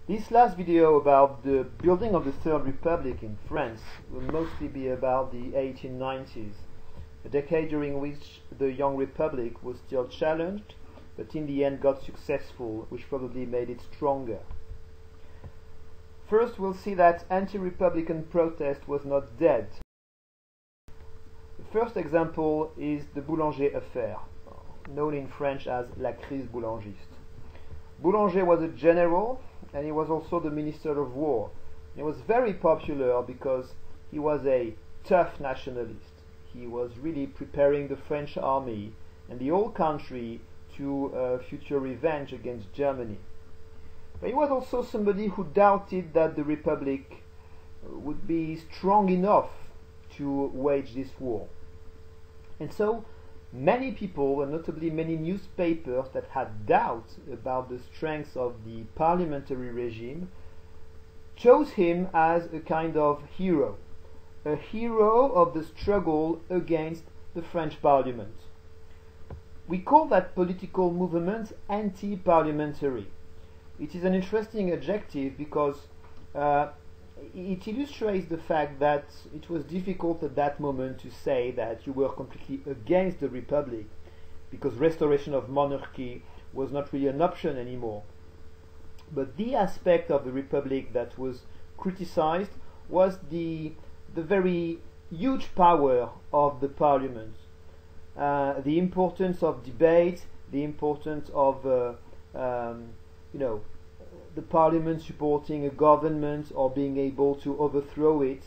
This last video about the building of the Third Republic in France will mostly be about the 1890s, a decade during which the young republic was still challenged, but in the end got successful, which probably made it stronger. First, we'll see that anti-republican protest was not dead. The first example is the Boulanger affair, known in French as la crise boulangiste. Boulanger was a general, and he was also the Minister of War. He was very popular because he was a tough nationalist. He was really preparing the French army and the whole country to future revenge against Germany. But he was also somebody who doubted that the Republic would be strong enough to wage this war. And so many people, and notably many newspapers that had doubts about the strength of the parliamentary regime, chose him as a kind of hero, a hero of the struggle against the French Parliament. We call that political movement anti-parliamentary. It is an interesting adjective because it illustrates the fact that it was difficult at that moment to say that you were completely against the Republic, because restoration of monarchy was not really an option anymore. But the aspect of the Republic that was criticized was the very huge power of the Parliament, the importance of debate, the importance of the Parliament supporting a government or being able to overthrow it.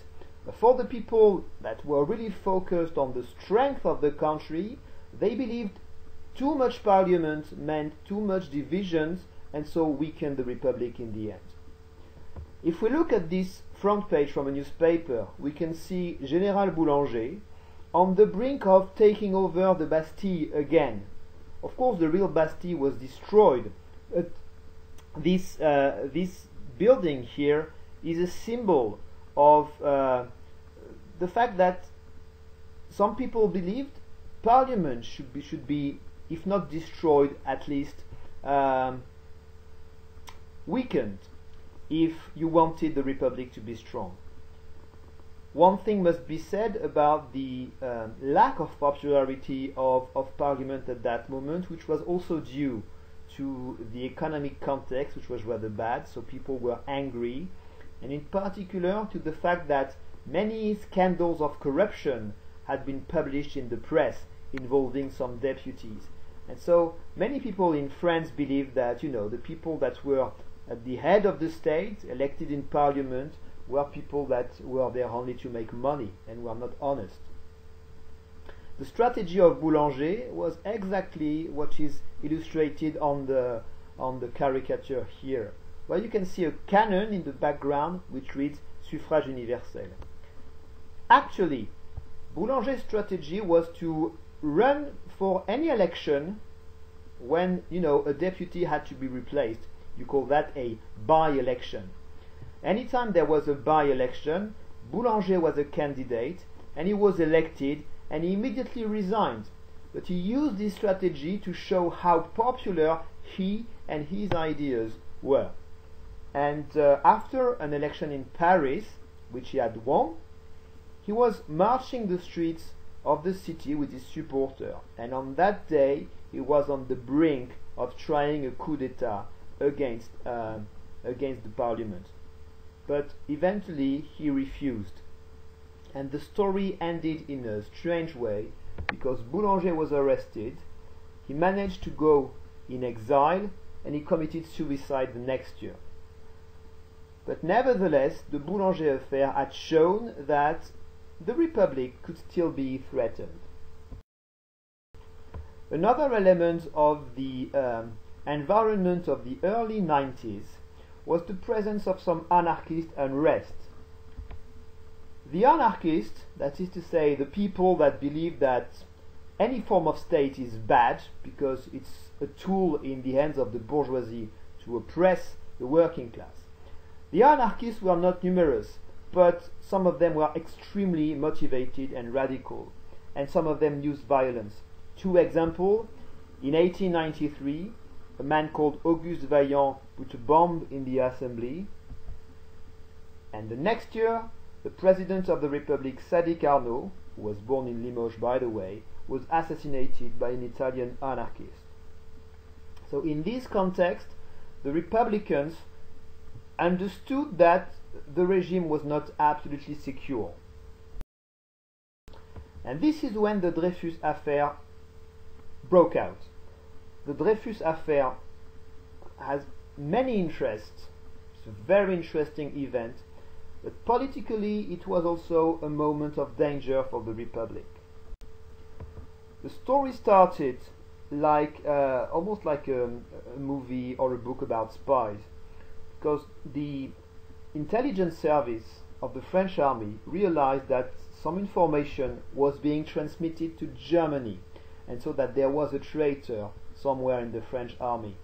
For the people that were really focused on the strength of the country, they believed too much Parliament meant too much divisions, and so weakened the Republic in the end. If we look at this front page from a newspaper, we can see General Boulanger on the brink of taking over the Bastille again. Of course, the real Bastille was destroyed, but this building here is a symbol of the fact that some people believed Parliament should be, if not destroyed, at least weakened, if you wanted the Republic to be strong. One thing must be said about the lack of popularity of Parliament at that moment, which was also due to the economic context, which was rather bad, so people were angry, and in particular to the fact that many scandals of corruption had been published in the press involving some deputies. And so many people in France believed that, the people that were at the head of the state, elected in Parliament, were people that were there only to make money and were not honest. The strategy of Boulanger was exactly what is illustrated on the caricature here, where you can see a cannon in the background which reads Suffrage universel. Actually, Boulanger's strategy was to run for any election when a deputy had to be replaced. You call that a by-election. Anytime there was a by-election, Boulanger was a candidate and he was elected, and he immediately resigned. But he used this strategy to show how popular he and his ideas were. And after an election in Paris, which he had won, he was marching the streets of the city with his supporter. And on that day, he was on the brink of trying a coup d'etat against the Parliament. But eventually, he refused. And the story ended in a strange way, because Boulanger was arrested, he managed to go in exile, and he committed suicide the next year. But nevertheless, the Boulanger affair had shown that the Republic could still be threatened. Another element of the environment of the early 90s was the presence of some anarchist unrest. The anarchists, that is to say the people that believe that any form of state is bad because it's a tool in the hands of the bourgeoisie to oppress the working class. The anarchists were not numerous, but some of them were extremely motivated and radical, and some of them used violence. Two examples: in 1893, a man called Auguste Vaillant put a bomb in the assembly, and the next year the President of the Republic, Sadi Carnot, who was born in Limoges by the way, was assassinated by an Italian anarchist. So in this context, the Republicans understood that the regime was not absolutely secure. And this is when the Dreyfus affair broke out. The Dreyfus affair has many interests. It's a very interesting event, but politically it was also a moment of danger for the Republic. The story started like almost like a movie or a book about spies, because the intelligence service of the French army realized that some information was being transmitted to Germany, and so that there was a traitor somewhere in the French army.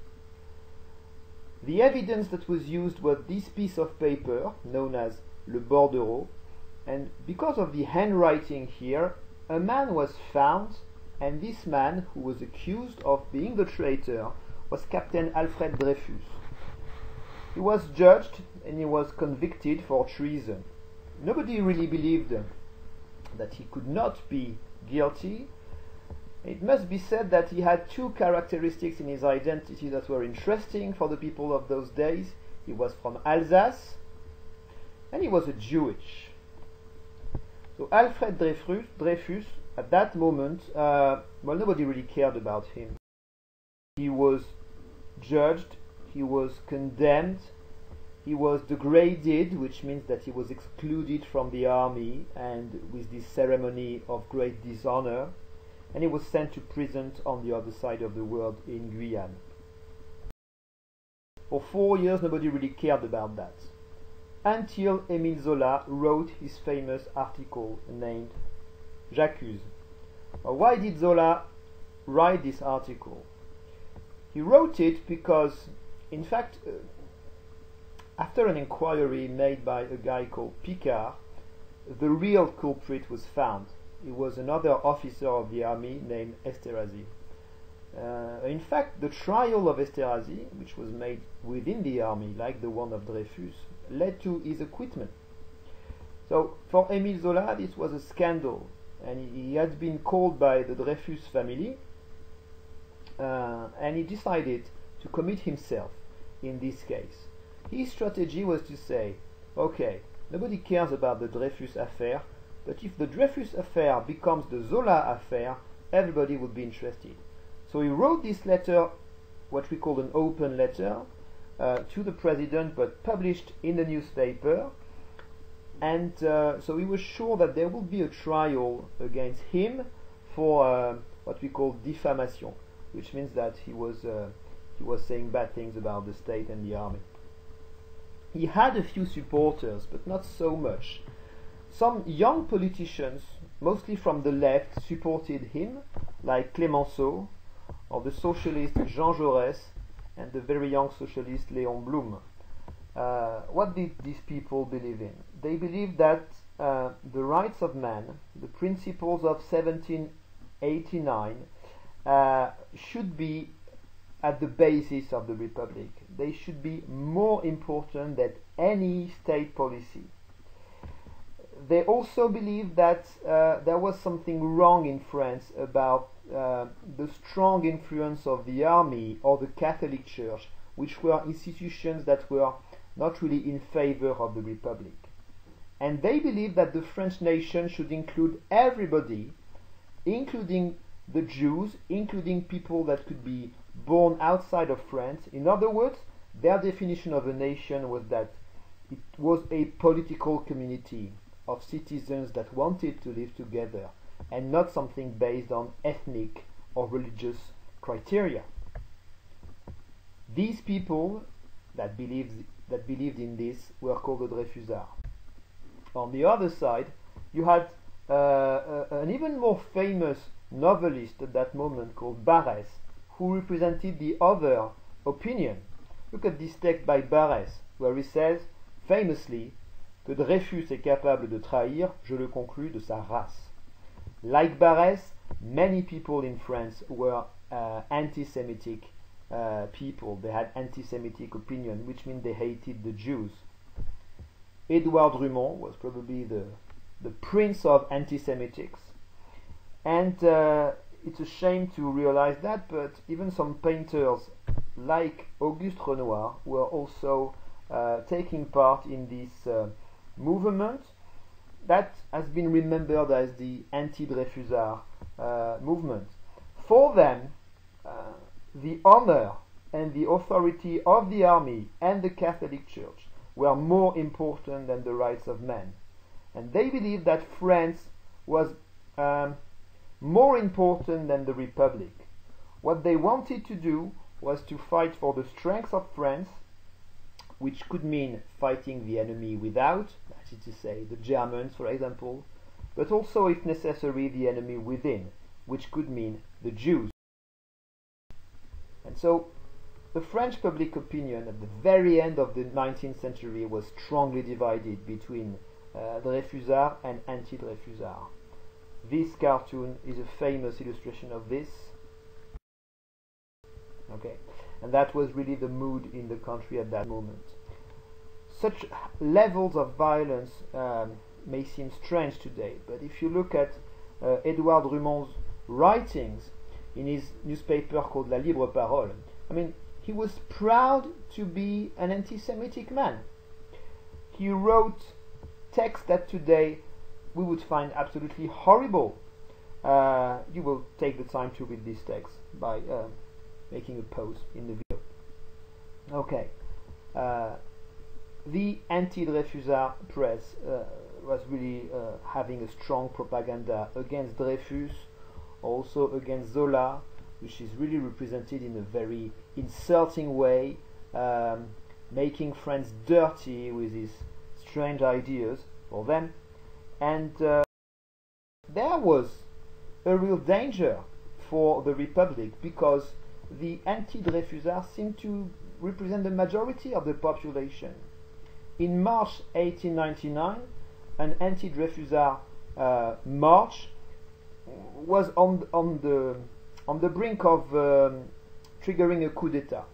The evidence that was used was this piece of paper known as Le Bordereau, and because of the handwriting here, a man was found, and this man, who was accused of being the traitor, was Captain Alfred Dreyfus. He was judged and he was convicted for treason. Nobody really believed that he could not be guilty. It must be said that he had two characteristics in his identity that were interesting for the people of those days. He was from Alsace and he was a Jewish. So Alfred Dreyfus at that moment, well, nobody really cared about him. He was judged, he was condemned, he was degraded, which means that he was excluded from the army, and with this ceremony of great dishonor, and he was sent to prison on the other side of the world in Guyane. For 4 years nobody really cared about that, until Émile Zola wrote his famous article named J'accuse. Why did Zola write this article? He wrote it because, in fact, after an inquiry made by a guy called Picard, the real culprit was found. It was another officer of the army named Esterhazy. In fact, the trial of Esterhazy, which was made within the army, like the one of Dreyfus, led to his acquittal. So, for Émile Zola, this was a scandal, and he had been called by the Dreyfus family, and he decided to commit himself in this case. His strategy was to say, okay, nobody cares about the Dreyfus affair, but if the Dreyfus affair becomes the Zola affair, everybody would be interested. So he wrote this letter, what we call an open letter, to the president, but published in the newspaper, and so he was sure that there would be a trial against him for what we call diffamation, which means that he was saying bad things about the state and the army. He had a few supporters, but not so much. Some young politicians, mostly from the left, supported him, like Clemenceau, or the socialist Jean Jaurès, and the very young socialist Léon Blum. What did these people believe in? They believed that the rights of man, the principles of 1789, should be at the basis of the Republic. They should be more important than any state policy. They also believed that there was something wrong in France about the strong influence of the army or the Catholic Church, which were institutions that were not really in favor of the Republic. And they believed that the French nation should include everybody, including the Jews, including people that could be born outside of France. In other words, their definition of a nation was that it was a political community of citizens that wanted to live together, and not something based on ethnic or religious criteria. These people that believed in this were called the Dreyfusards. On the other side, you had an even more famous novelist at that moment called Barrès, who represented the other opinion. Look at this text by Barrès, where he says, famously, que Dreyfus est capable de trahir, je le conclus, de sa race. Like Barrès, many people in France were anti-Semitic people. They had anti-Semitic opinion, which means they hated the Jews. Edouard Drumont was probably the prince of anti-Semitics. And it's a shame to realize that, but even some painters like Auguste Renoir were also taking part in this movement that has been remembered as the anti-Dreyfusard movement. For them, the honor and the authority of the army and the Catholic Church were more important than the rights of man. And they believed that France was more important than the Republic. What they wanted to do was to fight for the strength of France, which could mean fighting the enemy without, that is to say, the Germans, for example, but also, if necessary, the enemy within, which could mean the Jews. And so, the French public opinion at the very end of the 19th century was strongly divided between Dreyfusard and anti-Dreyfusard. This cartoon is a famous illustration of this. Okay, and that was really the mood in the country at that moment. Such levels of violence may seem strange today, but if you look at Edouard Drumont's writings in his newspaper called La Libre Parole, I mean, he was proud to be an anti-Semitic man. He wrote texts that today we would find absolutely horrible. You will take the time to read these texts by making a pause in the video. Okay. The anti-Dreyfusard press was really having a strong propaganda against Dreyfus, also against Zola, which is really represented in a very insulting way, making France dirty with his strange ideas for them. And there was a real danger for the Republic, because the anti-Dreyfusards seemed to represent the majority of the population. In March 1899, an anti-Dreyfusard march was on the brink of triggering a coup d'etat.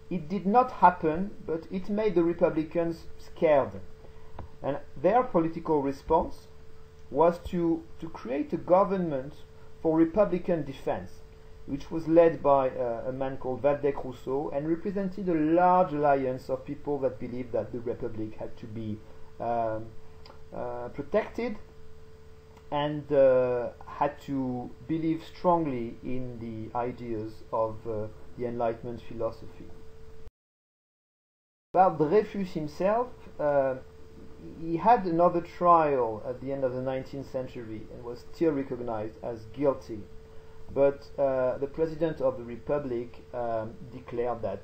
It did not happen, but it made the Republicans scared. And their political response was to create a government for Republican defense, which was led by a man called Waldeck-Rousseau and represented a large alliance of people that believed that the Republic had to be protected and had to believe strongly in the ideas of the Enlightenment philosophy. About Dreyfus himself, he had another trial at the end of the 19th century and was still recognized as guilty. But the President of the Republic declared that,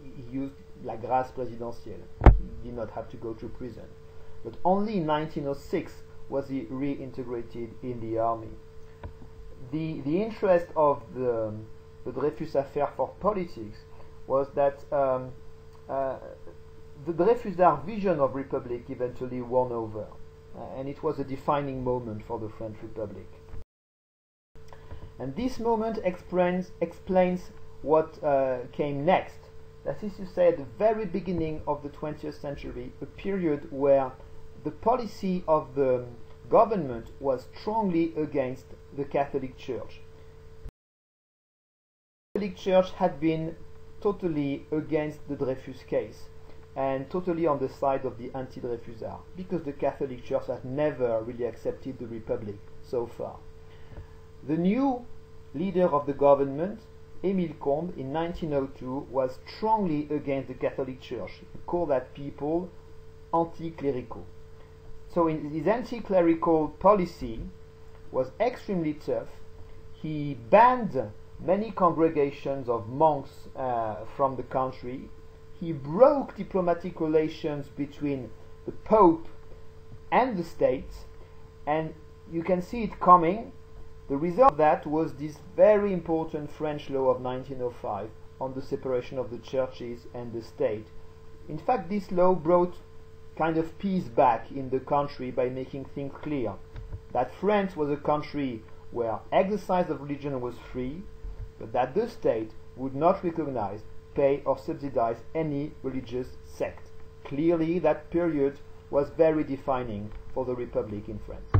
he used la grâce présidentielle. He did not have to go to prison. But only in 1906 was he reintegrated in the army. The interest of the Dreyfus affair for politics was that the Dreyfusard vision of Republic eventually won over, and it was a defining moment for the French Republic. And this moment explains what came next. That is to say, at the very beginning of the 20th century, a period where the policy of the government was strongly against the Catholic Church. The Catholic Church had been totally against the Dreyfus case and totally on the side of the anti-Dreyfusard, because the Catholic Church had never really accepted the Republic so far. The new leader of the government, Émile Combes, in 1902, was strongly against the Catholic Church. He called that people anti-clerical. So in his anti-clerical policy was extremely tough. He banned many congregations of monks from the country. He broke diplomatic relations between the Pope and the state, and you can see it coming. The result of that was this very important French law of 1905 on the separation of the churches and the state. In fact, this law brought kind of peace back in the country by making things clear that France was a country where exercise of religion was free, but that the state would not recognize, pay, or subsidize any religious sect. Clearly, that period was very defining for the Republic in France.